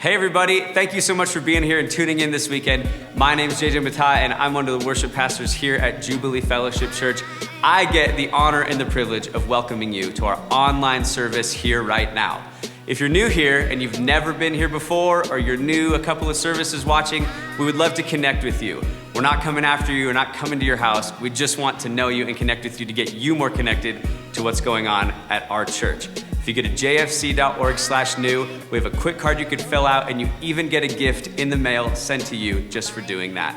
Hey everybody, thank you so much for being here and tuning in this weekend. My name is Matott and I'm one of the worship pastors here at Jubilee Fellowship Church. I get the honor and the privilege of welcoming you to our online service here right now. If you're new here and you've never been here before, or you're new a couple of services watching, we would love to connect with you. We're not coming after you, we're not coming to your house. We just want to know you and connect with you to get you more connected to what's going on at our church. If you go to jfc.org/new, we have a quick card you could fill out, and you even get a gift in the mail sent to you just for doing that.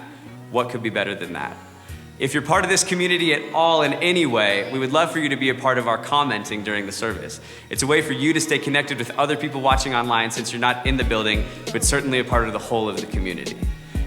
What could be better than that? If you're part of this community at all in any way, we would love for you to be a part of our commenting during the service. It's a way for you to stay connected with other people watching online since you're not in the building, but certainly a part of the whole of the community.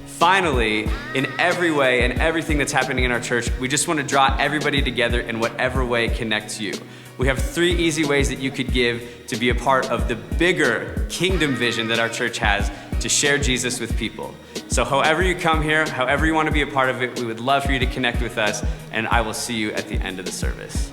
Finally, in every way and everything that's happening in our church, we just want to draw everybody together in whatever way connects you. We have 3 easy ways that you could give to be a part of the bigger kingdom vision that our church has to share Jesus with people. So however you come here, however you want to be a part of it, we would love for you to connect with us, and I will see you at the end of the service.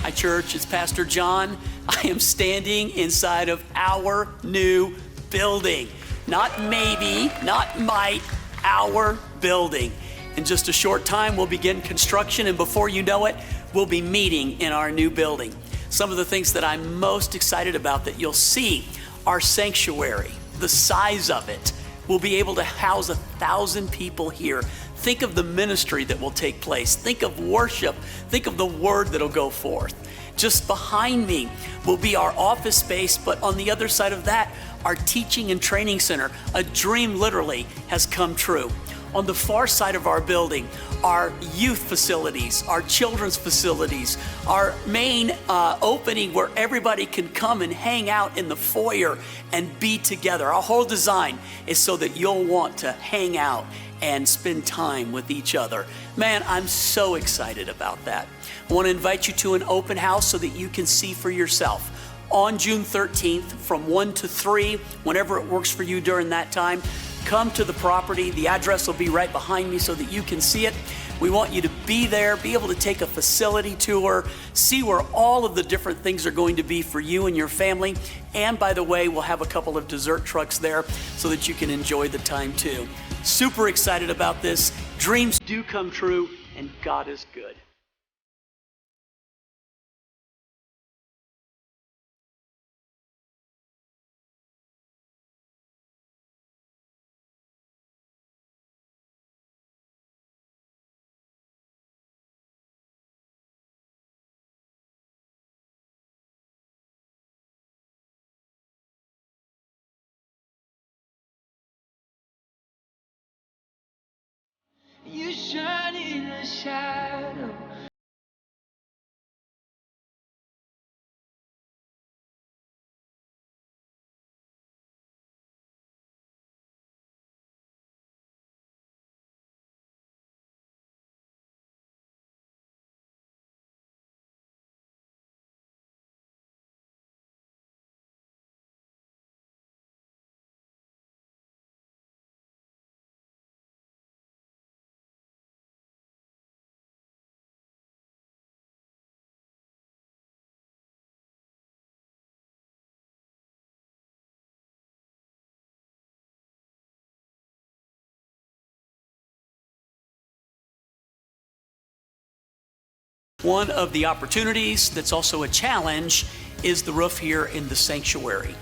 Hi church, it's Pastor John. I am standing inside of our new building. Not maybe, not might, our building. In just a short time, we'll begin construction, and before you know it, we'll be meeting in our new building. Some of the things that I'm most excited about that you'll see, our sanctuary, the size of it. We'll be able to house 1,000 people here. Think of the ministry that will take place. Think of worship. Think of the word that'll go forth. Just behind me will be our office space, but on the other side of that, our teaching and training center. A dream literally has come true. On the far side of our building, our youth facilities, our children's facilities, our main opening where everybody can come and hang out in the foyer and be together. Our whole design is so that you'll want to hang out and spend time with each other. Man, I'm so excited about that. I want to invite you to an open house so that you can see for yourself. On June 13th from 1 to 3, whenever it works for you during that time, come to the property. The address will be right behind me so that you can see it. We want you to be there, be able to take a facility tour, see where all of the different things are going to be for you and your family. And by the way, we'll have a couple of dessert trucks there so that you can enjoy the time too. Super excited about this. Dreams do come true, and God is good. You shine in the shadow. One of the opportunities that's also a challenge is the roof here in the sanctuary.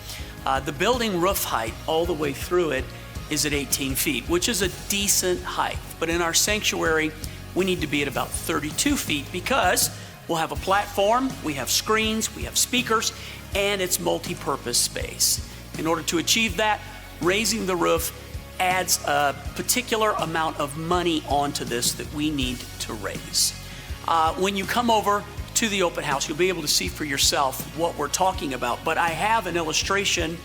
The building roof height all the way through it is at 18 feet, which is a decent height. But in our sanctuary, we need to be at about 32 feet because we'll have a platform, we have screens, we have speakers, and it's multi-purpose space. In order to achieve that, raising the roof adds a particular amount of money onto this that we need to raise. When you come over to the open house, you'll be able to see for yourself what we're talking about. But I have an illustration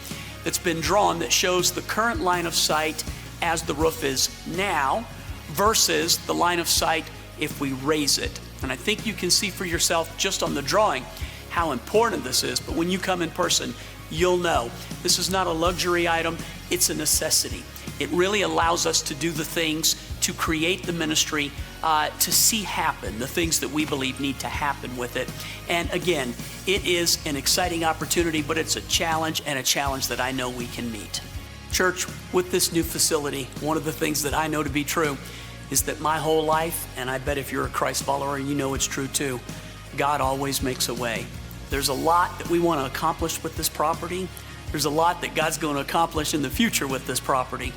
that's been drawn that shows the current line of sight as the roof is now versus the line of sight if we raise it. And I think you can see for yourself just on the drawing how important this is. But when you come in person, you'll know this is not a luxury item, it's a necessity. It really allows us to do the things to create the ministry, to see happen, the things that we believe need to happen with it. And again, it is an exciting opportunity, but it's a challenge, and a challenge that I know we can meet. Church, with this new facility, one of the things that I know to be true is that my whole life, and I bet if you're a Christ follower, you know it's true too, God always makes a way. There's a lot that we want to accomplish with this property. There's a lot that God's going to accomplish in the future with this property.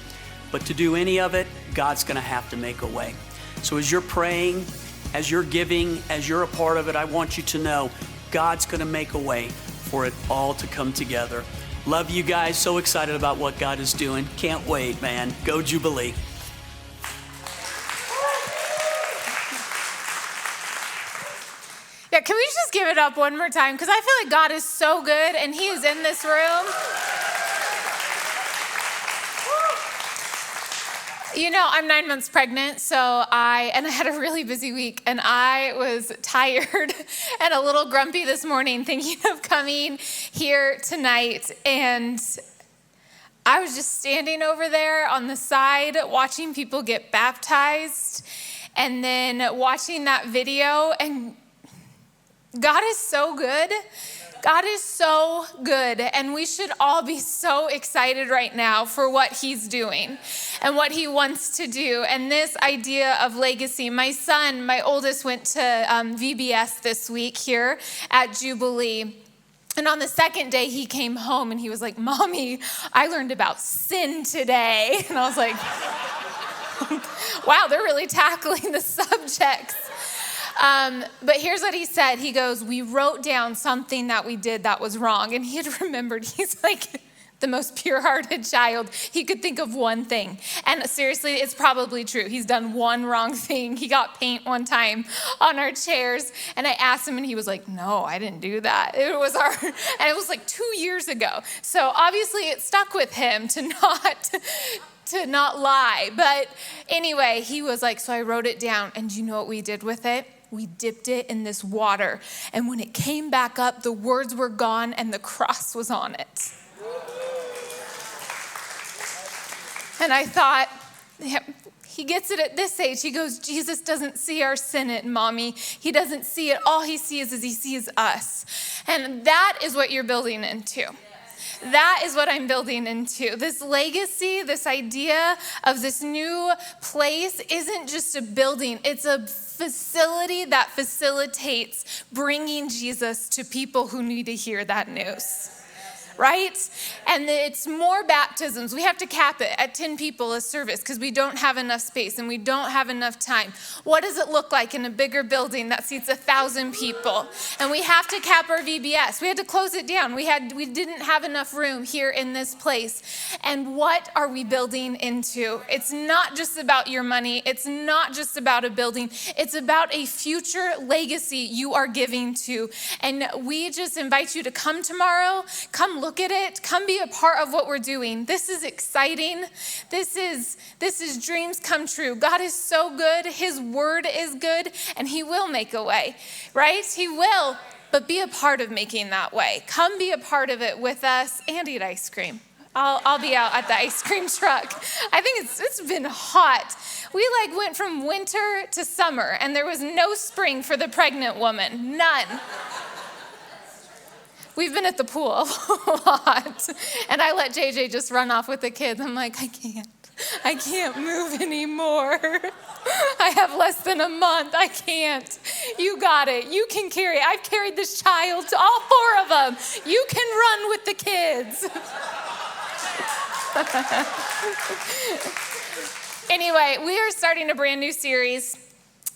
But to do any of it, God's going to have to make a way. So as you're praying, as you're giving, as you're a part of it, I want you to know God's going to make a way for it all to come together. Love you guys. So excited about what God is doing. Can't wait, man. Go Jubilee. Yeah, can we just give it up one more time? Because I feel like God is so good, and he is in this room. You know, I'm 9 months pregnant, I had a really busy week, and I was tired and a little grumpy this morning thinking of coming here tonight. And I was just standing over there on the side watching people get baptized and then watching that video, and God is so good. God is so good, and we should all be so excited right now for what he's doing and what he wants to do. And this idea of legacy, my son, my oldest, went to VBS this week here at Jubilee. And on the second day, he came home and he was like, "Mommy, I learned about sin today." And I was like, wow, they're really tackling the subjects. But here's what he said. He goes, "We wrote down something that we did that was wrong." And he had remembered. He's like the most pure-hearted child. He could think of one thing. And seriously, it's probably true. He's done one wrong thing. He got paint one time on our chairs. And I asked him, and he was like, "No, I didn't do that. And it was like 2 years ago. So obviously it stuck with him to not lie. But anyway, he was like, "So I wrote it down. And do you know what we did with it? We dipped it in this water. And when it came back up, the words were gone and the cross was on it." And I thought, yeah, he gets it at this age. He goes, "Jesus doesn't see our sin in Mommy. He doesn't see it. All he sees is he sees us." And that is what you're building into. That is what I'm building into. This legacy, this idea of this new place isn't just a building. It's a facility that facilitates bringing Jesus to people who need to hear that news. Right? And it's more baptisms. We have to cap it at 10 people a service because we don't have enough space and we don't have enough time. What does it look like in a bigger building that seats 1,000 people? And we have to cap our VBS. We had to close it down. We didn't have enough room here in this place. And what are we building into? It's not just about your money. It's not just about a building. It's about a future legacy you are giving to. And we just invite you to come tomorrow. Come look at it. Come be a part of what we're doing. This is exciting. This is dreams come true. God is so good. His word is good, and he will make a way, right? He will, but be a part of making that way. Come be a part of it with us and eat ice cream. I'll be out at the ice cream truck. I think it's been hot. We went from winter to summer, and there was no spring for the pregnant woman. None. We've been at the pool a lot, and I let JJ just run off with the kids. I'm like, I can't move anymore. I have less than a month. I can't. You got it. You can carry it. I've carried this child, all 4 of them. You can run with the kids. Anyway, we are starting a brand new series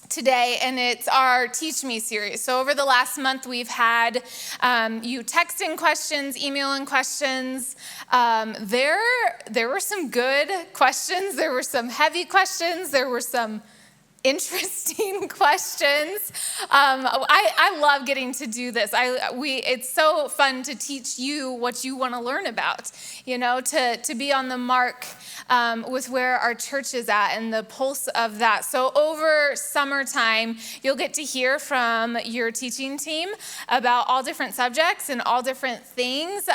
today, and it's our Teach Me series. So over the last month, we've had you text in questions, email in questions. There were some good questions. There were some heavy questions. There were some interesting questions. I love getting to do this. It's so fun to teach you what you want to learn about, to be on the mark with where our church is at and the pulse of that. So over summertime, you'll get to hear from your teaching team about all different subjects and all different things.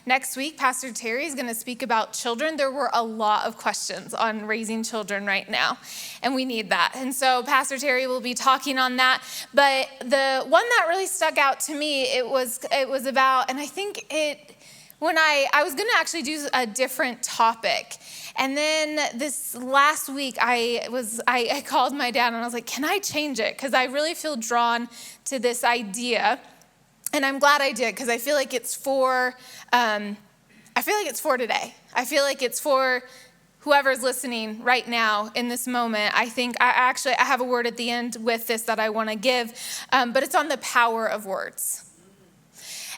Next week, Pastor Terry is going to speak about children. There were a lot of questions on raising children right now, and we need that. And so Pastor Terry will be talking on that. But the one that really stuck out to me, it was about, and I think when I was going to actually do a different topic. And then this last week, I called my dad and I was like, can I change it? Because I really feel drawn to this idea. And I'm glad I did, because I feel like it's for today. I feel like it's for whoever's listening right now in this moment. I think I have a word at the end with this that I want to give, but it's on the power of words.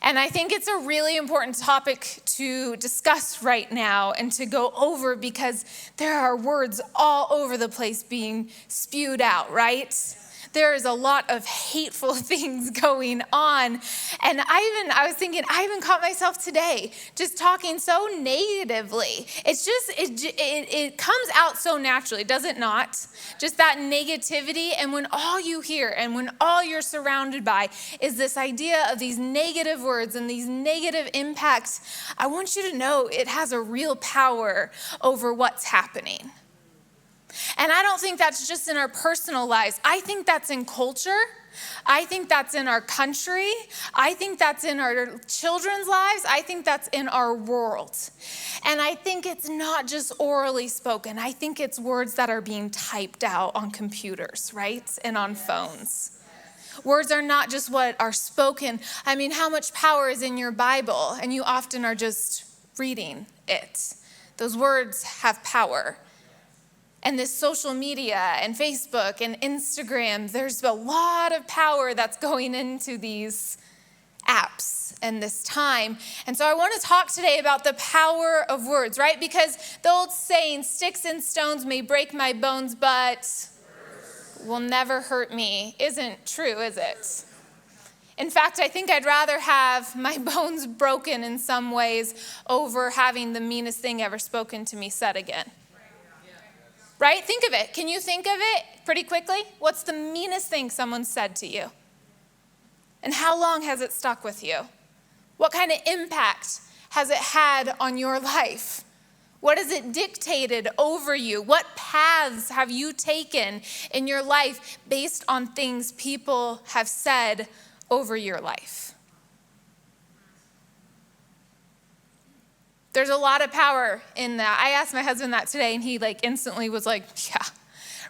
And I think it's a really important topic to discuss right now and to go over, because there are words all over the place being spewed out, right? There is a lot of hateful things going on. And I was thinking, I even caught myself today just talking so negatively. It's just, it comes out so naturally, does it not? Just that negativity. And when all you hear and when all you're surrounded by is this idea of these negative words and these negative impacts, I want you to know it has a real power over what's happening. And I don't think that's just in our personal lives. I think that's in culture. I think that's in our country. I think that's in our children's lives. I think that's in our world. And I think it's not just orally spoken. I think it's words that are being typed out on computers, right? And on phones. Words are not just what are spoken. I mean, how much power is in your Bible? And you often are just reading it. Those words have power. And this social media and Facebook and Instagram, there's a lot of power that's going into these apps and this time. And so I want to talk today about the power of words, right? Because the old saying, sticks and stones may break my bones, but will never hurt me, isn't true, is it? In fact, I think I'd rather have my bones broken in some ways over having the meanest thing ever spoken to me said again. Right? Think of it. Can you think of it pretty quickly? What's the meanest thing someone said to you? And how long has it stuck with you? What kind of impact has it had on your life? What has it dictated over you? What paths have you taken in your life based on things people have said over your life? There's a lot of power in that. I asked my husband that today, and he instantly was like, yeah,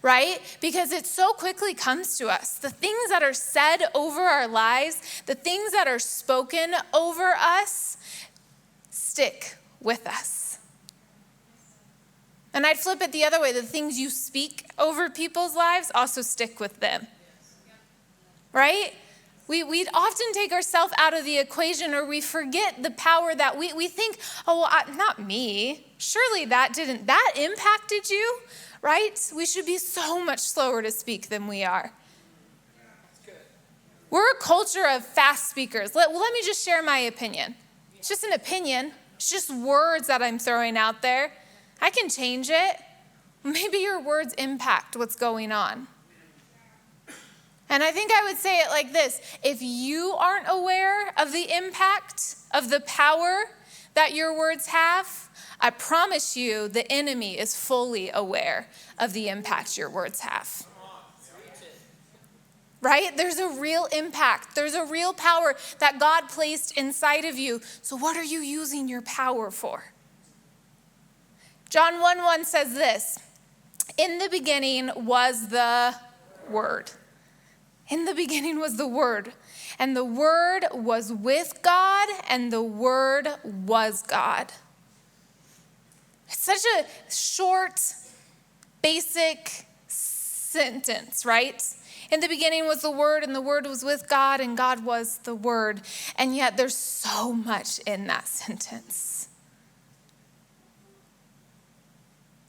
right? Because it so quickly comes to us. The things that are said over our lives, the things that are spoken over us, stick with us. And I'd flip it the other way. The things you speak over people's lives also stick with them, right? We often take ourselves out of the equation, or we forget the power that we think, oh, well, not me. Surely that impacted you, right? We should be so much slower to speak than we are. We're a culture of fast speakers. Let me just share my opinion. It's just an opinion. It's just words that I'm throwing out there. I can change it. Maybe your words impact what's going on. And I think I would say it like this. If you aren't aware of the impact of the power that your words have, I promise you the enemy is fully aware of the impact your words have. Right? There's a real impact. There's a real power that God placed inside of you. So what are you using your power for? John 1:1 says this, in the beginning was the Word. In the beginning was the Word, and the Word was with God, and the Word was God. It's such a short, basic sentence, right? In the beginning was the Word, and the Word was with God, and God was the Word. And yet there's so much in that sentence.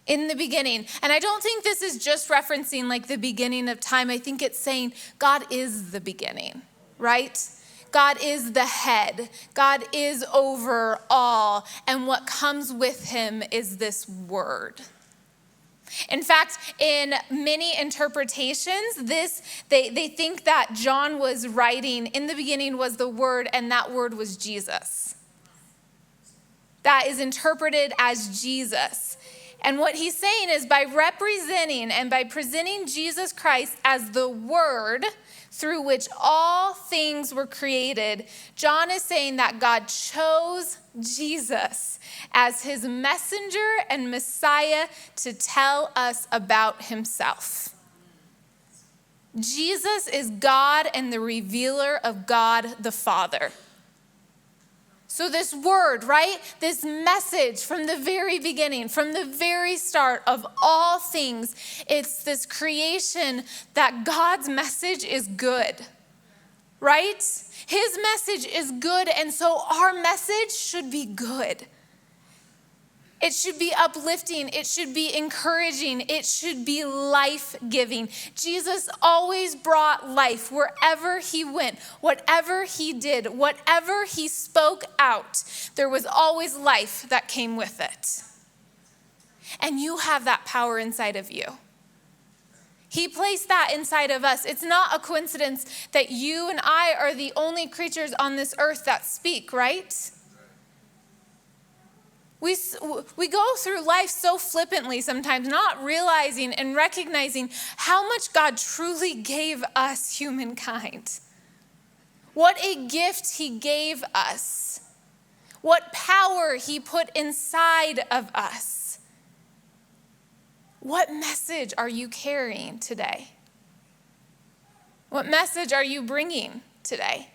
In the beginning. And I don't think this is just referencing like the beginning of time. I think it's saying God is the beginning, right? God is the head. God is over all. And what comes with him is this word. In fact, in many interpretations, they think that John was writing, in the beginning was the word, and that word was Jesus. That is interpreted as Jesus. And what he's saying is by representing and by presenting Jesus Christ as the word through which all things were created, John is saying that God chose Jesus as his messenger and Messiah to tell us about himself. Jesus is God and the revealer of God the Father. So this word, right? This message from the very beginning, from the very start of all things, it's this creation that God's message is good, right? His message is good, and so our message should be good. It should be uplifting. It should be encouraging. It should be life-giving. Jesus always brought life wherever he went, whatever he did, whatever he spoke out. There was always life that came with it. And you have that power inside of you. He placed that inside of us. It's not a coincidence that you and I are the only creatures on this earth that speak, right? We go through life so flippantly sometimes, not realizing and recognizing how much God truly gave us, humankind. What a gift he gave us. What power he put inside of us. What message are you carrying today? What message are you bringing today?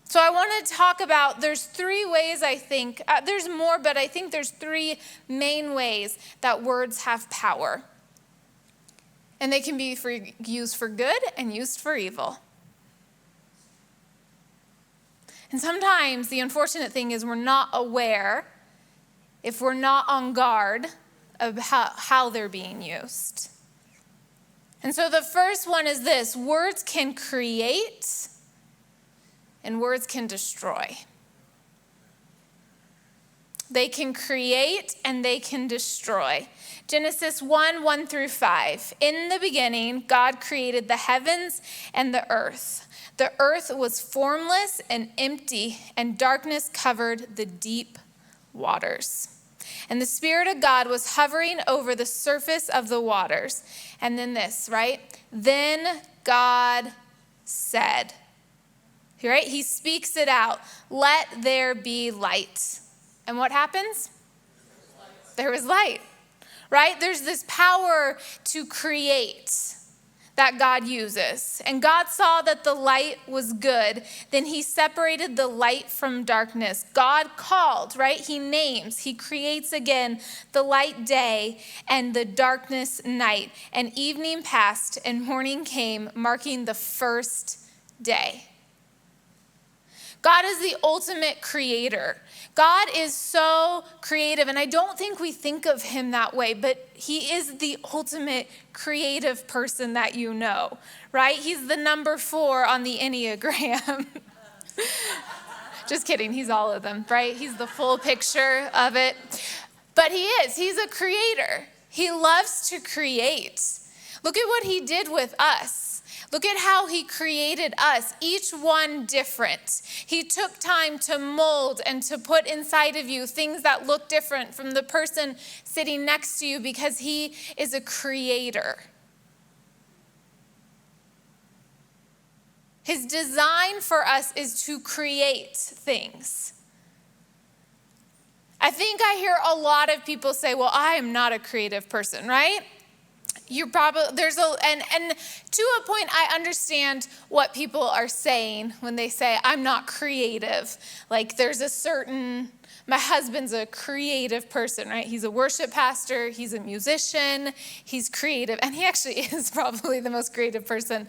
So I want to talk about, there's three ways I think, there's more, but I think there's three main ways that words have power. And they can be used for good and used for evil. And sometimes the unfortunate thing is we're not aware, if we're not on guard, of how they're being used. And so the first one is this: words can create and words can destroy. They can create and they can destroy. Genesis 1:1-5. In the beginning, God created the heavens and the earth. The earth was formless and empty, and darkness covered the deep waters. And the Spirit of God was hovering over the surface of the waters. And then this, right? Then God said, right? He speaks it out. Let there be light. And what happens? There was light, right? There's this power to create that God uses. And God saw that the light was good. Then he separated the light from darkness. God called, right? He names, he creates again the light day and the darkness night. And evening passed and morning came, marking the first day. God is the ultimate creator. God is so creative, and I don't think we think of him that way, but he is the ultimate creative person that you know, right? He's the number 4 on the Enneagram. Just kidding, he's all of them, right? He's the full picture of it. But he is, he's a creator. He loves to create. Look at what he did with us. Look at how he created us, each one different. He took time to mold and to put inside of you things that look different from the person sitting next to you because he is a creator. His design for us is to create things. I think I hear a lot of people say, well, I am not a creative person, right? You probably, and to a point, I understand what people are saying when they say, I'm not creative. Like there's my husband's a creative person, right? He's a worship pastor, he's a musician, he's creative, and he actually is probably the most creative person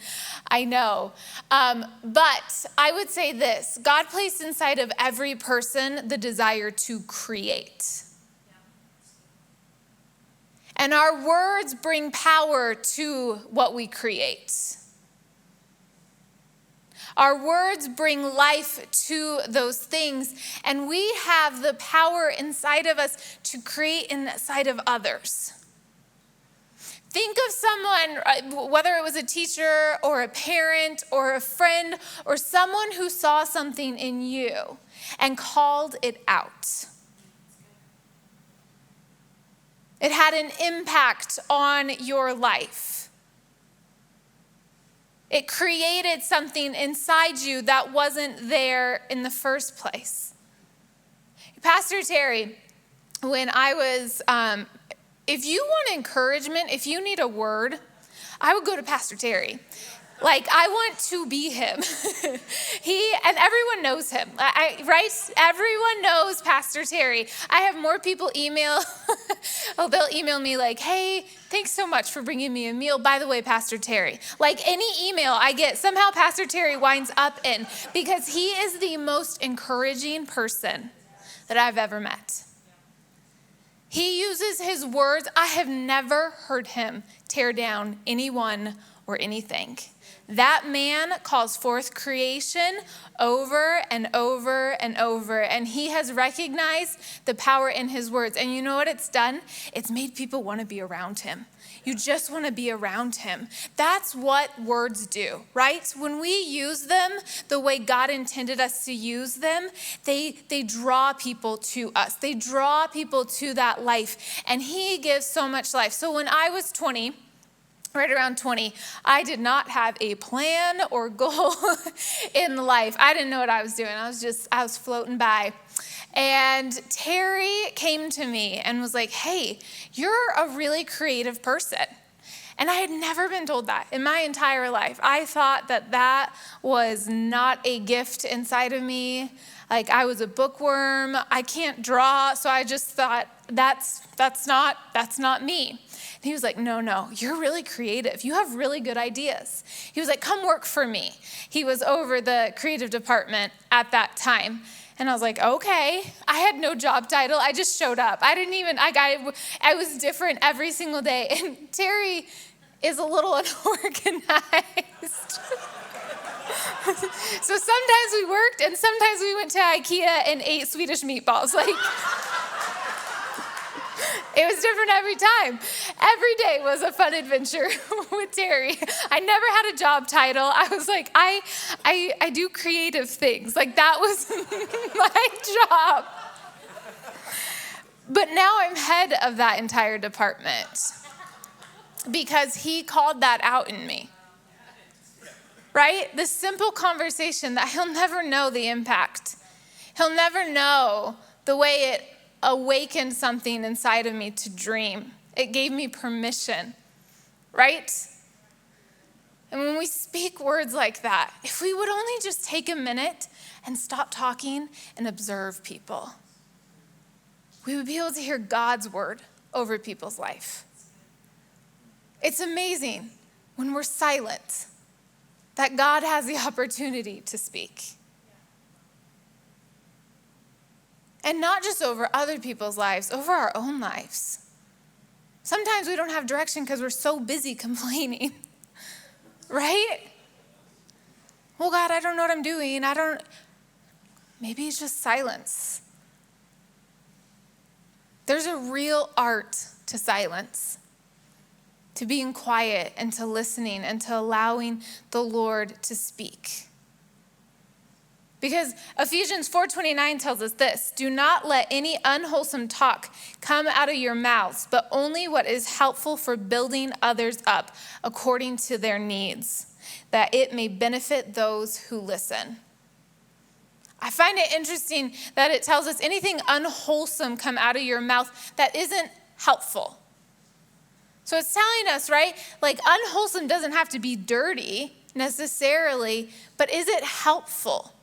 I know. But I would say this: God placed inside of every person the desire to create. And our words bring power to what we create. Our words bring life to those things, and we have the power inside of us to create inside of others. Think of someone, whether it was a teacher or a parent or a friend or someone who saw something in you and called it out. It had an impact on your life. It created something inside you that wasn't there in the first place. Pastor Terry, when I was, if you want encouragement, if you need a word, I would go to Pastor Terry. Like, I want to be him. And everyone knows him, right? Everyone knows Pastor Terry. I have more people email. They'll email me like, hey, thanks so much for bringing me a meal. By the way, Pastor Terry. Like, any email I get, somehow Pastor Terry winds up in, because he is the most encouraging person that I've ever met. He uses his words. I have never heard him tear down anyone or anything. That man calls forth creation over and over and over, and he has recognized the power in his words. And you know what it's done? It's made people want to be around him. You just want to be around him. That's what words do, right? When we use them the way God intended us to use them, they draw people to us. They draw people to that life, and he gives so much life. So when I was 20, right around 20, I did not have a plan or goal in life. I didn't know what I was doing. I was floating by. And Terry came to me and was like, hey, you're a really creative person. And I had never been told that in my entire life. I thought that was not a gift inside of me. Like, I was a bookworm. I can't draw. So I just thought that's not me. And he was like, no, you're really creative. You have really good ideas. He was like, come work for me. He was over the creative department at that time. And I was like, okay. I had no job title. I just showed up. I was different every single day. And Terry is a little unorganized. So sometimes we worked and sometimes we went to IKEA and ate Swedish meatballs. Like, it was different every time. Every day was a fun adventure with Terry. I never had a job title. I was like, I do creative things. Like, that was my job. But now I'm head of that entire department because he called that out in me. Right? The simple conversation that he'll never know the impact. He'll never know the way it awakened something inside of me to dream. It gave me permission, right? And when we speak words like that, if we would only just take a minute and stop talking and observe people, we would be able to hear God's word over people's life. It's amazing when we're silent that God has the opportunity to speak. And not just over other people's lives, over our own lives. Sometimes we don't have direction because we're so busy complaining, right? Well, God, I don't know what I'm doing. Maybe it's just silence. There's a real art to silence, to being quiet and to listening and to allowing the Lord to speak. Because Ephesians 4:29 tells us this: do not let any unwholesome talk come out of your mouths, but only what is helpful for building others up according to their needs, that it may benefit those who listen. I find it interesting that it tells us anything unwholesome come out of your mouth that isn't helpful. So it's telling us, right, like unwholesome doesn't have to be dirty necessarily, but is it helpful?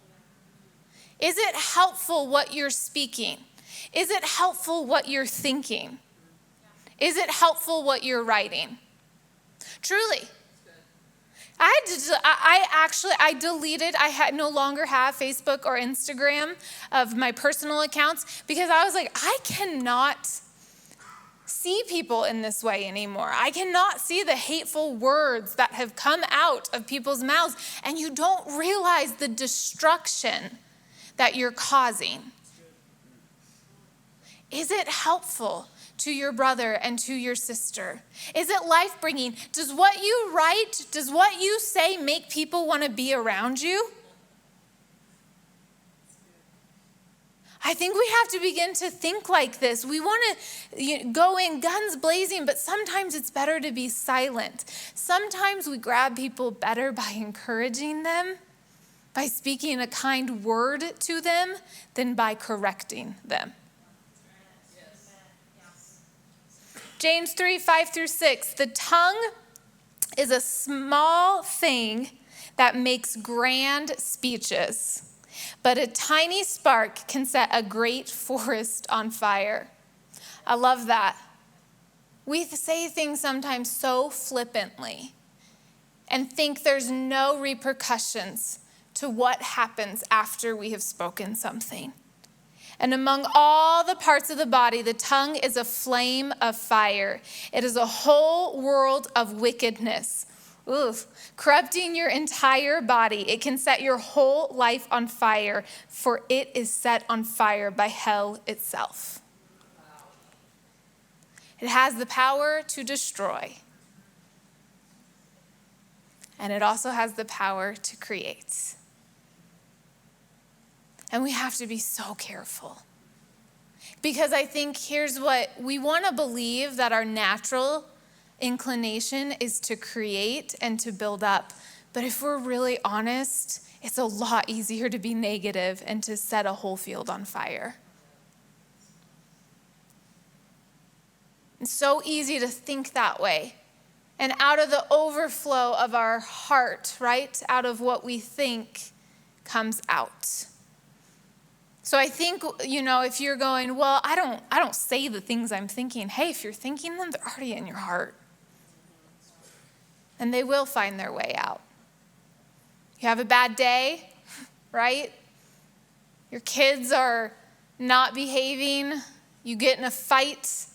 Is it helpful what you're speaking? Is it helpful what you're thinking? Is it helpful what you're writing? Truly. I deleted, no longer have Facebook or Instagram of my personal accounts because I was like, I cannot see people in this way anymore. I cannot see the hateful words that have come out of people's mouths, and you don't realize the destruction that you're causing. Is it helpful to your brother and to your sister? Is it life-bringing? Does what you write, does what you say make people want to be around you? I think we have to begin to think like this. We want to go in guns blazing, but sometimes it's better to be silent. Sometimes we grab people better by encouraging them, by speaking a kind word to them, than by correcting them. James 3, 5-6, the tongue is a small thing that makes grand speeches, but a tiny spark can set a great forest on fire. I love that. We say things sometimes so flippantly and think there's no repercussions to what happens after we have spoken something. And among all the parts of the body, the tongue is a flame of fire. It is a whole world of wickedness. Corrupting your entire body. It can set your whole life on fire, for it is set on fire by hell itself. It has the power to destroy. And it also has the power to create. And we have to be so careful. Because I think here's what we want to believe, that our natural inclination is to create and to build up. But if we're really honest, it's a lot easier to be negative and to set a whole field on fire. It's so easy to think that way. And out of the overflow of our heart, right, out of what we think comes out. So I think, if you're going, well, I don't say the things I'm thinking. Hey, if you're thinking them, they're already in your heart. And they will find their way out. You have a bad day, right? Your kids are not behaving. You get in a fight,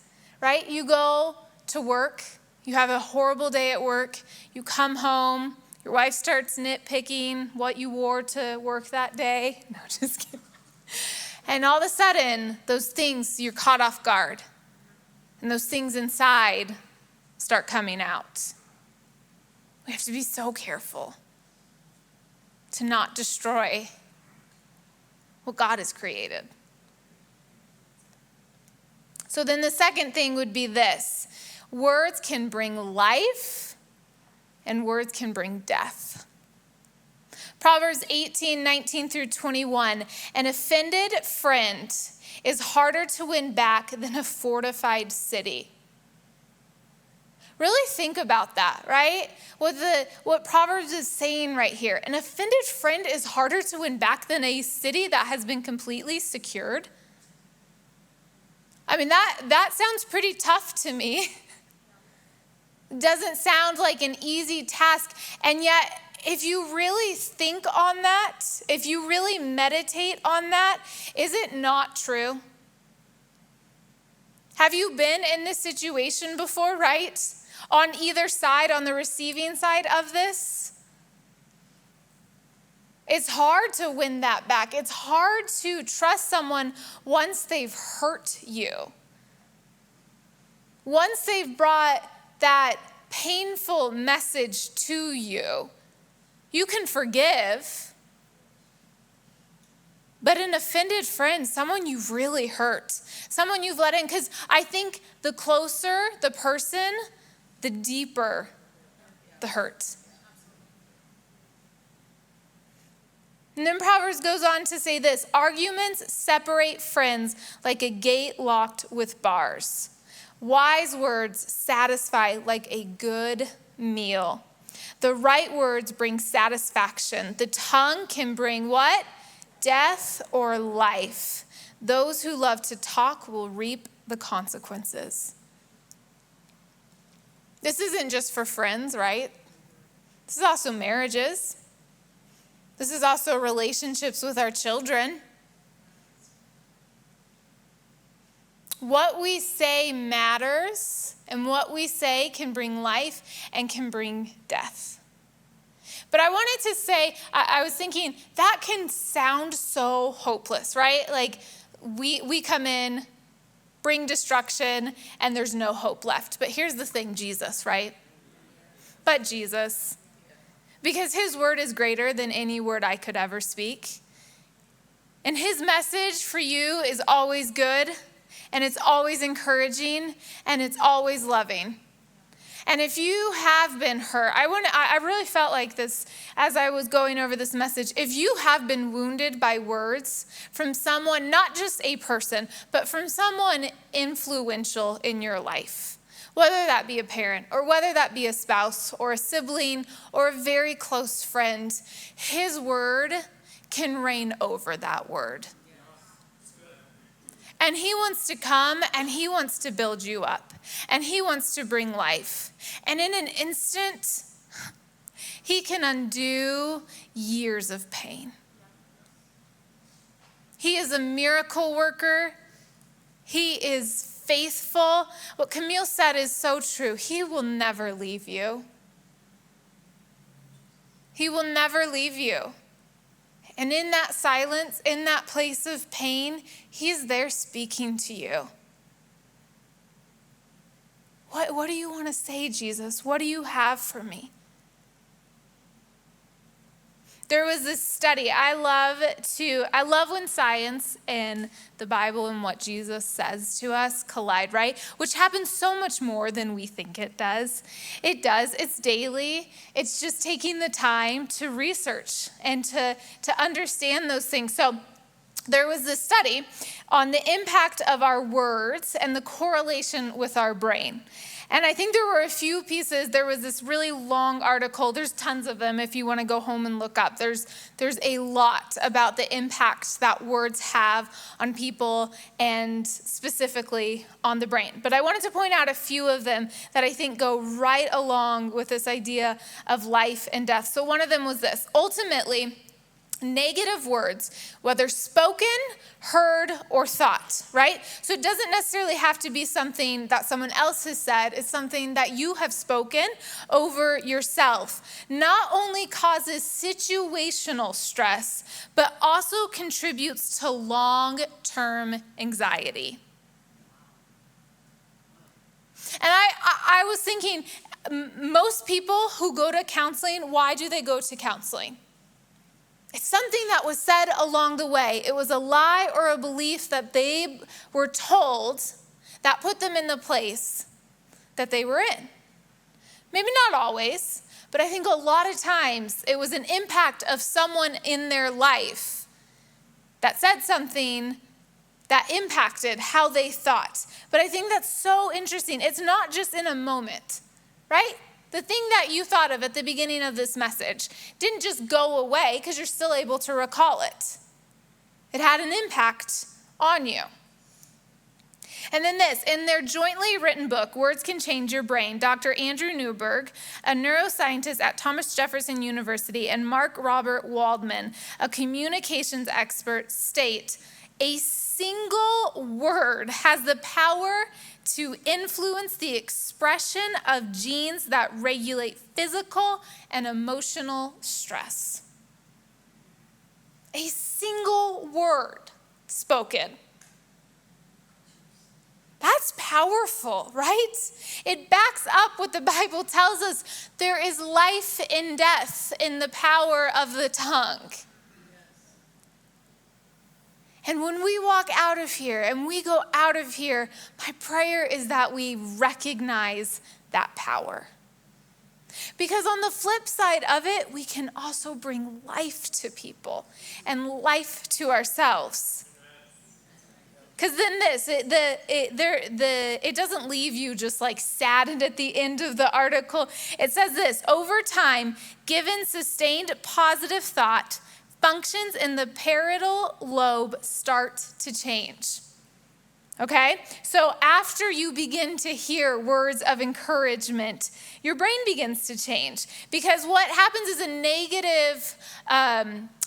right? You go to work. You have a horrible day at work. You come home. Your wife starts nitpicking what you wore to work that day. No, just kidding. And all of a sudden, those things, you're caught off guard. And those things inside start coming out. We have to be so careful to not destroy what God has created. So then the second thing would be this. Words can bring life, and words can bring death. Proverbs 18:19-21, an offended friend is harder to win back than a fortified city. Really think about that, right? What Proverbs is saying right here. An offended friend is harder to win back than a city that has been completely secured. I mean, that sounds pretty tough to me. Doesn't sound like an easy task, and yet if you really think on that, if you really meditate on that, is it not true? Have you been in this situation before, right? On either side, on the receiving side of this? It's hard to win that back. It's hard to trust someone once they've hurt you. Once they've brought that painful message to you. You can forgive, but an offended friend, someone you've really hurt, someone you've let in, because I think the closer the person, the deeper the hurt. And then Proverbs goes on to say this, arguments separate friends like a gate locked with bars. Wise words satisfy like a good meal. The right words bring satisfaction. The tongue can bring what? Death or life. Those who love to talk will reap the consequences. This isn't just for friends, right? This is also marriages. This is also relationships with our children. What we say matters, and what we say can bring life and can bring death. But I wanted to say, I was thinking, that can sound so hopeless, right? Like we come in, bring destruction, and there's no hope left. But here's the thing, Jesus, right? But Jesus, because his word is greater than any word I could ever speak. And his message for you is always good, and it's always encouraging, and it's always loving. And if you have been hurt, I really felt like this as I was going over this message. If you have been wounded by words from someone, not just a person, but from someone influential in your life, whether that be a parent or whether that be a spouse or a sibling or a very close friend, his word can reign over that word. And he wants to come and he wants to build you up and he wants to bring life. And in an instant, he can undo years of pain. He is a miracle worker. He is faithful. What Camille said is so true. He will never leave you. He will never leave you. And in that silence, in that place of pain, he's there speaking to you. What do you want to say, Jesus? What do you have for me? There was this study. I love when science and the Bible and what Jesus says to us collide, right? Which happens so much more than we think it does. It does. It's daily. It's just taking the time to research and to understand those things. So there was this study on the impact of our words and the correlation with our brain. And I think there were a few pieces. There was this really long article. There's tons of them if you want to go home and look up. There's a lot about the impact that words have on people and specifically on the brain. But I wanted to point out a few of them that I think go right along with this idea of life and death. So one of them was this. Ultimately, negative words, whether spoken, heard, or thought, right? So it doesn't necessarily have to be something that someone else has said. It's something that you have spoken over yourself. Not only causes situational stress, but also contributes to long-term anxiety. And I was thinking, most people who go to counseling, why do they go to counseling? It's something that was said along the way. It was a lie or a belief that they were told that put them in the place that they were in. Maybe not always, but I think a lot of times it was an impact of someone in their life that said something that impacted how they thought. But I think that's so interesting. It's not just in a moment, right? The thing that you thought of at the beginning of this message didn't just go away because you're still able to recall it. It had an impact on you. And then this, in their jointly written book, Words Can Change Your Brain, Dr. Andrew Newberg, a neuroscientist at Thomas Jefferson University, and Mark Robert Waldman, a communications expert, state, a single word has the power to influence the expression of genes that regulate physical and emotional stress. A single word spoken. That's powerful, right? It backs up what the Bible tells us. There is life and death in the power of the tongue. And when we walk out of here and we go out of here, my prayer is that we recognize that power. Because on the flip side of it, we can also bring life to people and life to ourselves. Because then it doesn't leave you just like saddened at the end of the article. It says this: over time, given sustained positive thought, functions in the parietal lobe start to change. Okay? So after you begin to hear words of encouragement, your brain begins to change. Because what happens is a negative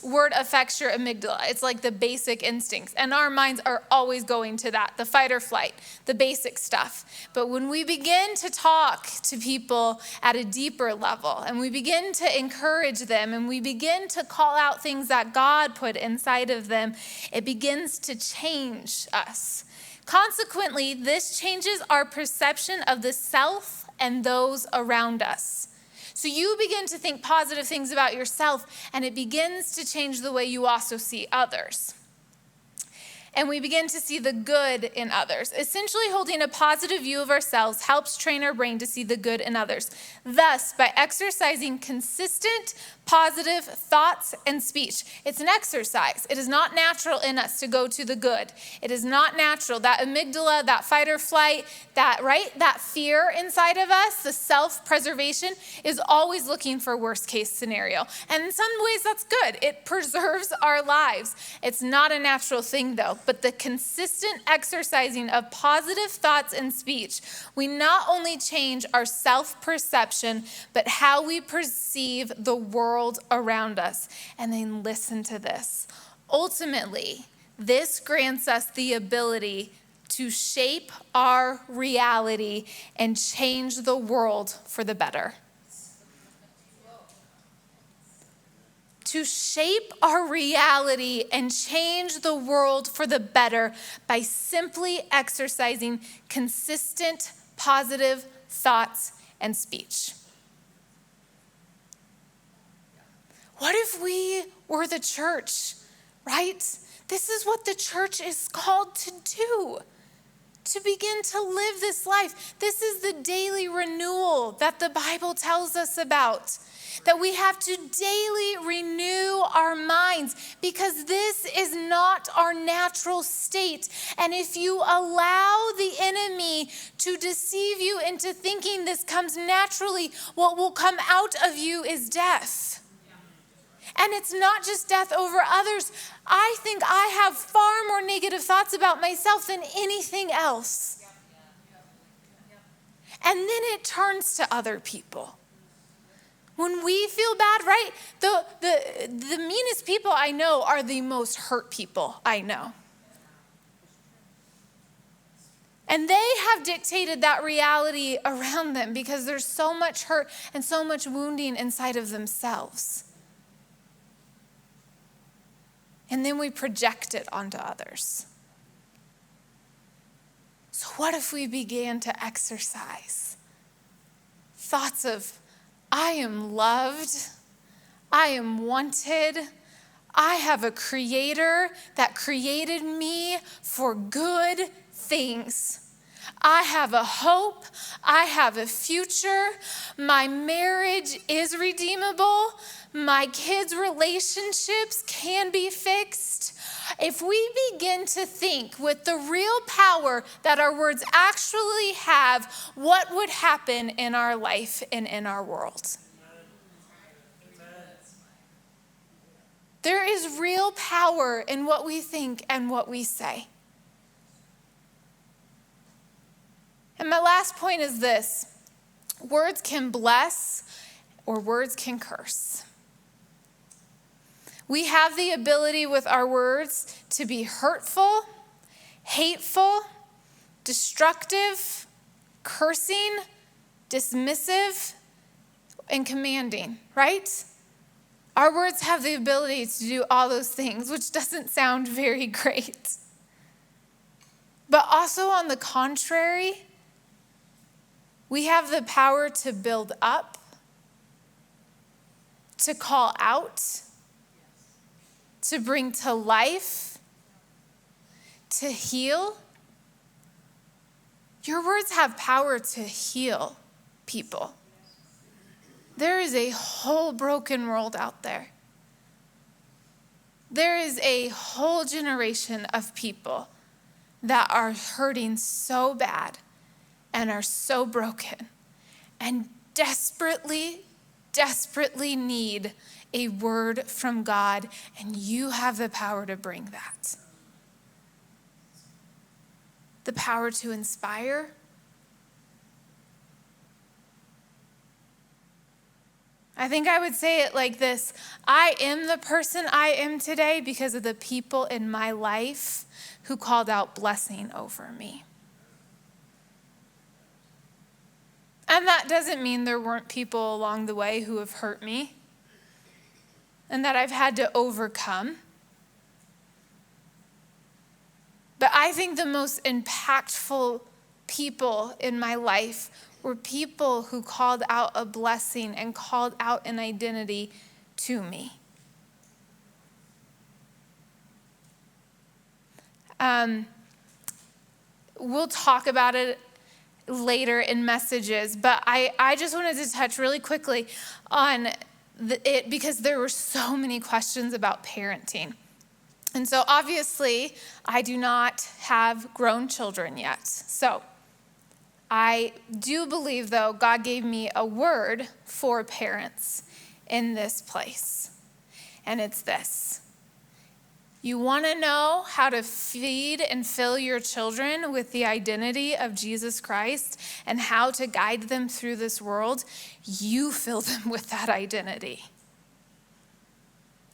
word affects your amygdala. It's like the basic instincts. And our minds are always going to that, the fight or flight, the basic stuff. But when we begin to talk to people at a deeper level, and we begin to encourage them, and we begin to call out things that God put inside of them, it begins to change us. Consequently, this changes our perception of the self and those around us. So you begin to think positive things about yourself, and it begins to change the way you also see others. And we begin to see the good in others. Essentially, holding a positive view of ourselves helps train our brain to see the good in others. Thus, by exercising consistent, positive thoughts and speech. It's an exercise. It is not natural in us to go to the good. It is not natural. That amygdala, that fight or flight, that fear inside of us, the self-preservation, is always looking for worst case scenario. And in some ways, that's good. It preserves our lives. It's not a natural thing, though. But the consistent exercising of positive thoughts and speech, we not only change our self-perception, but how we perceive the world around us. And then listen to this. Ultimately, this grants us the ability to shape our reality and change the world for the better. To shape our reality and change the world for the better by simply exercising consistent, positive thoughts and speech. What if we were the church, right? This is what the church is called to do, to begin to live this life. This is the daily renewal that the Bible tells us about, that we have to daily renew our minds because this is not our natural state. And if you allow the enemy to deceive you into thinking this comes naturally, what will come out of you is death. And it's not just death over others. I think I have far more negative thoughts about myself than anything else. And then it turns to other people. When we feel bad, right? The meanest people I know are the most hurt people I know. And they have dictated that reality around them because there's so much hurt and so much wounding inside of themselves. And then we project it onto others. So what if we began to exercise thoughts of, I am loved, I am wanted, I have a creator that created me for good things. I have a hope, I have a future, my marriage is redeemable, my kids' relationships can be fixed. If we begin to think with the real power that our words actually have, what would happen in our life and in our world? There is real power in what we think and what we say. And my last point is this: words can bless or words can curse. We have the ability with our words to be hurtful, hateful, destructive, cursing, dismissive, and commanding, right? Our words have the ability to do all those things, which doesn't sound very great. But also on the contrary, we have the power to build up, to call out, to bring to life, to heal. Your words have power to heal people. There is a whole broken world out there. There is a whole generation of people that are hurting so bad and are so broken and desperately, desperately need a word from God, and you have the power to bring that. The power to inspire. I think I would say it like this: I am the person I am today because of the people in my life who called out blessing over me. And that doesn't mean there weren't people along the way who have hurt me and that I've had to overcome. But I think the most impactful people in my life were people who called out a blessing and called out an identity to me. We'll talk about it later in messages, but I just wanted to touch really quickly on it because there were so many questions about parenting. And so obviously, I do not have grown children yet. So I do believe, though, God gave me a word for parents in this place. And it's this: you want to know how to feed and fill your children with the identity of Jesus Christ and how to guide them through this world? You fill them with that identity.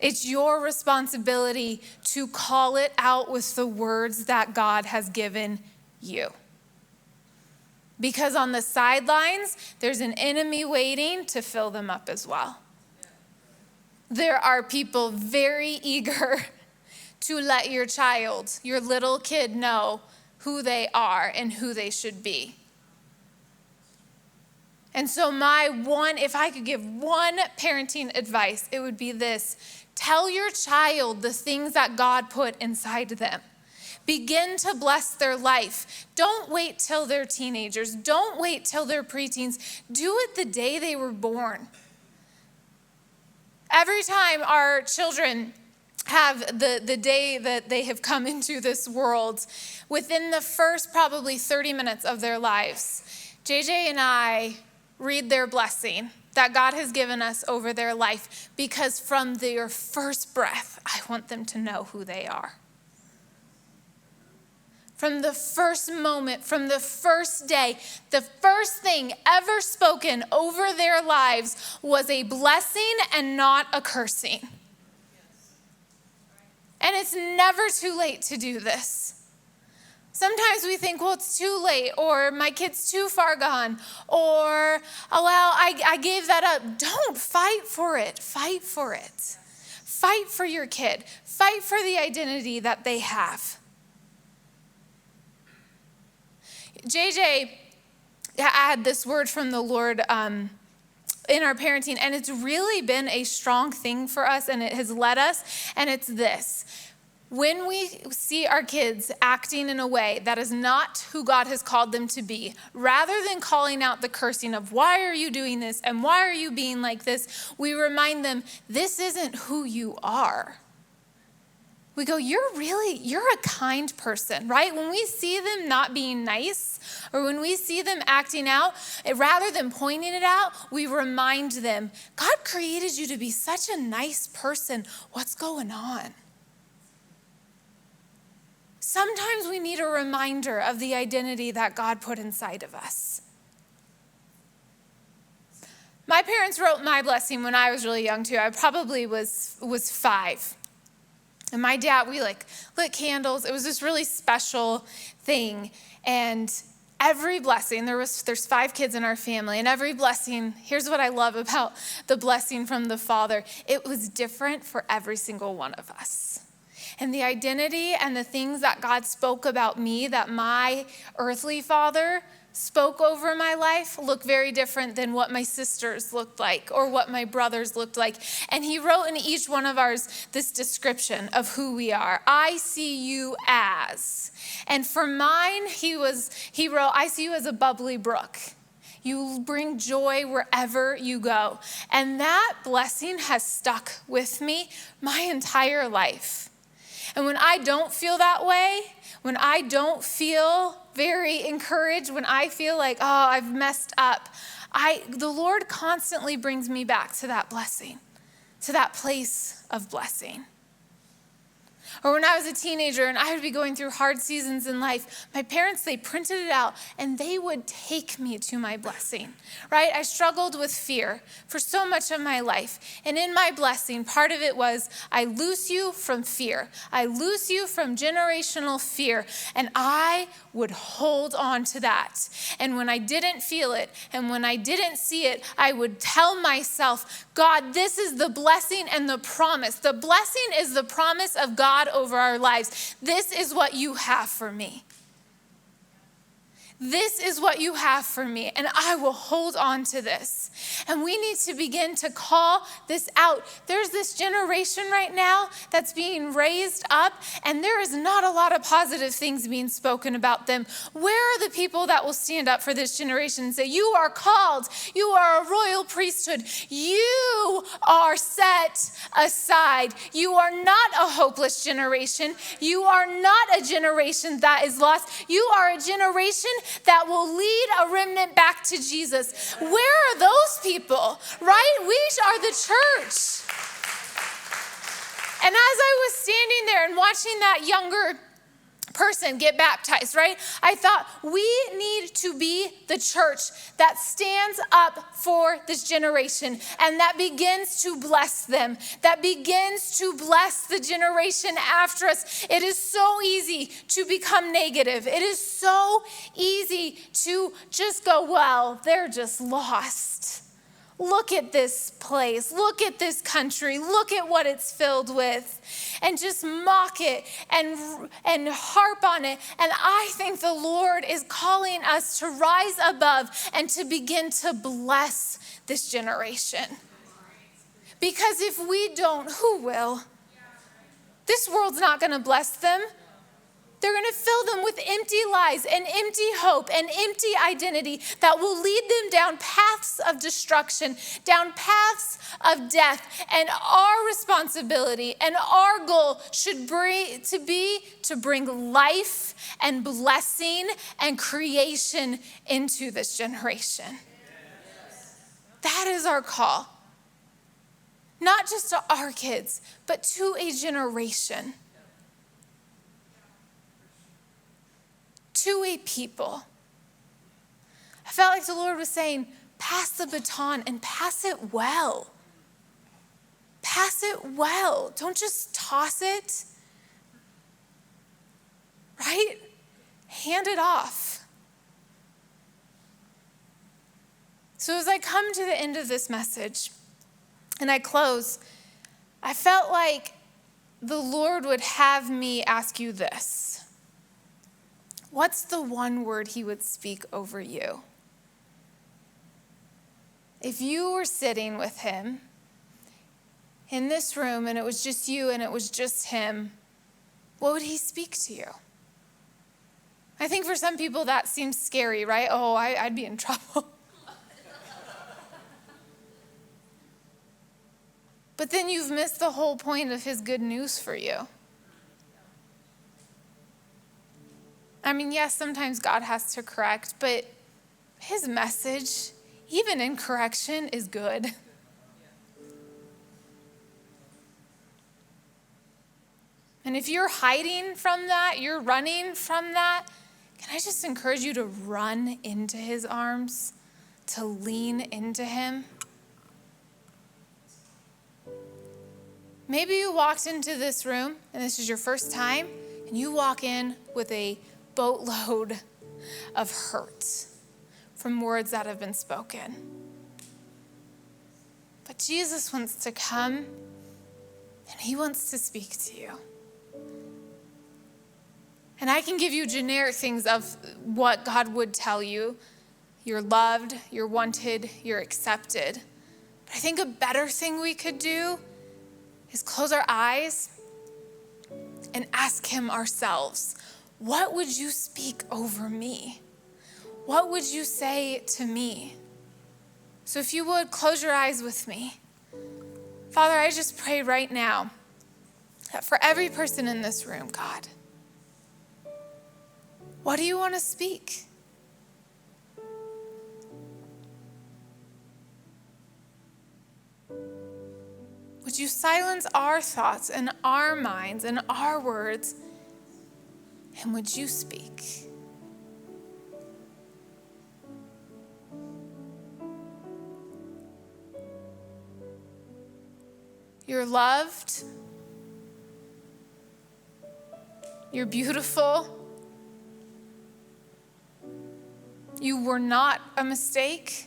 It's your responsibility to call it out with the words that God has given you. Because on the sidelines, there's an enemy waiting to fill them up as well. There are people very eager to let your child, your little kid, know who they are and who they should be. And so if I could give one parenting advice, it would be this: tell your child the things that God put inside them. Begin to bless their life. Don't wait till they're teenagers. Don't wait till they're preteens. Do it the day they were born. Every time our children have the day that they have come into this world, within the first probably 30 minutes of their lives, JJ and I read their blessing that God has given us over their life, because from their first breath, I want them to know who they are. From the first moment, from the first day, the first thing ever spoken over their lives was a blessing and not a cursing. And it's never too late to do this. Sometimes we think, well, it's too late, or my kid's too far gone, or, oh, well, I gave that up. Don't fight for it. Fight for it. Fight for your kid. Fight for the identity that they have. JJ had this word from the Lord in our parenting, and it's really been a strong thing for us, and it has led us, and it's this: when we see our kids acting in a way that is not who God has called them to be, rather than calling out the cursing of why are you doing this and why are you being like this, we remind them, this isn't who you are. We go, you're a kind person, right? When we see them not being nice, or when we see them acting out, rather than pointing it out, we remind them, God created you to be such a nice person. What's going on? Sometimes we need a reminder of the identity that God put inside of us. My parents wrote my blessing when I was really young too. I probably was 5. And my dad, we lit candles. It was this really special thing. And every blessing, there's 5 kids in our family, and every blessing, here's what I love about the blessing from the Father. It was different for every single one of us. And the identity and the things that God spoke about me, that my earthly father spoke over my life, look very different than what my sisters looked like or what my brothers looked like. And he wrote in each one of ours this description of who we are. I see you as. And for mine, he wrote, I see you as a bubbly brook. You bring joy wherever you go. And that blessing has stuck with me my entire life. And when I don't feel that way, when I don't feel very encouraged, when I feel like, oh, I've messed up, the Lord constantly brings me back to that blessing, to that place of blessing. Or when I was a teenager and I would be going through hard seasons in life, my parents, they printed it out and they would take me to my blessing, right? I struggled with fear for so much of my life. And in my blessing, part of it was, I loose you from fear. I loose you from generational fear. And I would hold on to that. And when I didn't feel it and when I didn't see it, I would tell myself, God, this is the blessing and the promise. The blessing is the promise of God over our lives. This is what you have for me. This is what you have for me, and I will hold on to this. And we need to begin to call this out. There's this generation right now that's being raised up, and there is not a lot of positive things being spoken about them. Where are the people that will stand up for this generation and say, you are called, you are a royal priesthood, you are set aside. You are not a hopeless generation. You are not a generation that is lost. You are a generation that will lead a remnant back to Jesus. Where are those people, right? We are the church. And as I was standing there and watching that younger person get baptized, right? I thought we need to be the church that stands up for this generation and that begins to bless them, that begins to bless the generation after us. It is so easy to become negative. It is so easy to just go, well, they're just lost. Look at this place. Look at this country. Look at what it's filled with. And just mock it and harp on it. And I think the Lord is calling us to rise above and to begin to bless this generation. Because if we don't, who will? This world's not going to bless them. They're going to fill them with empty lies and empty hope and empty identity that will lead them down paths of destruction, down paths of death. And our responsibility and our goal should be to bring life and blessing and creation into this generation. That is our call. Not just to our kids, but to a generation. To a people. I felt like the Lord was saying, pass the baton and pass it well. Pass it well. Don't just toss it. Right? Hand it off. So as I come to the end of this message and I close, I felt like the Lord would have me ask you this. What's the one word he would speak over you? If you were sitting with him in this room and it was just you and it was just him, what would he speak to you? I think for some people that seems scary, right? Oh, I'd be in trouble. But then you've missed the whole point of his good news for you. I mean, yes, sometimes God has to correct, but his message, even in correction, is good. And if you're hiding from that, you're running from that, can I just encourage you to run into his arms, to lean into him? Maybe you walked into this room, and this is your first time, and you walk in with a boatload of hurt from words that have been spoken. But Jesus wants to come and he wants to speak to you. And I can give you generic things of what God would tell you. You're loved, you're wanted, you're accepted. But I think a better thing we could do is close our eyes and ask him ourselves, what would you speak over me? What would you say to me? So if you would, close your eyes with me. Father, I just pray right now that for every person in this room, God, what do you want to speak? Would would you silence our thoughts and our minds and our words, and would you speak? You're loved. You're beautiful. You were not a mistake.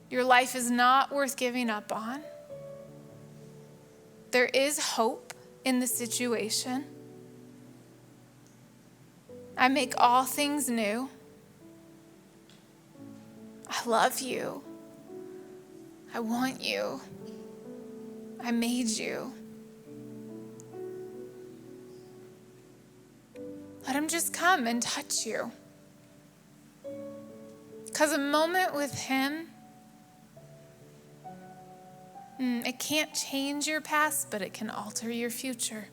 Your life is not worth giving up on. There is hope in the situation. I make all things new. I love you. I want you. I made you. Let him just come and touch you. Because a moment with him, it can't change your past, but it can alter your future.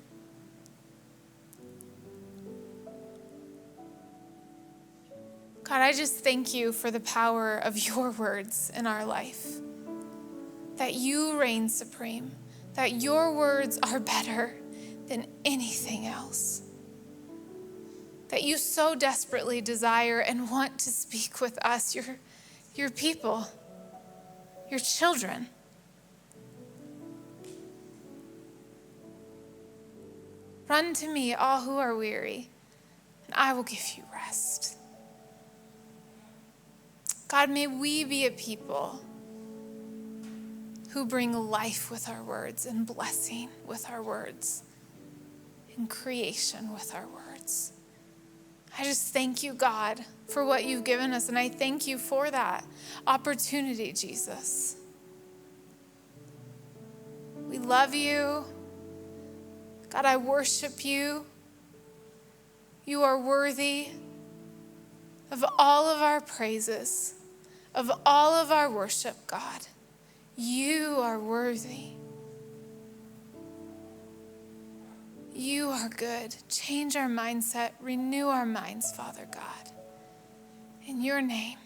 God, I just thank you for the power of your words in our life. That you reign supreme. That your words are better than anything else. That you so desperately desire and want to speak with us, your people, your children. Run to me, all who are weary, and I will give you rest. God, may we be a people who bring life with our words and blessing with our words and creation with our words. I just thank you, God, for what you've given us, and I thank you for that opportunity, Jesus. We love you. God, I worship you. You are worthy of all of our praises, of all of our worship, God. You are worthy. You are good. Change our mindset, renew our minds, Father God. In your name,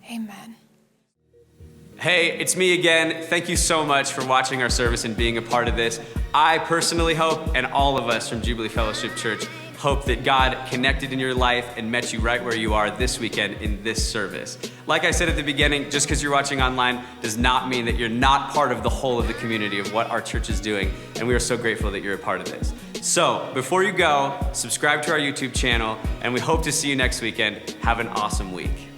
amen. Hey, it's me again. Thank you so much for watching our service and being a part of this. I personally hope, and all of us from Jubilee Fellowship Church, hope that God connected in your life and met you right where you are this weekend in this service. Like I said at the beginning, just because you're watching online does not mean that you're not part of the whole of the community of what our church is doing, and we are so grateful that you're a part of this. So, before you go, subscribe to our YouTube channel, and we hope to see you next weekend. Have an awesome week.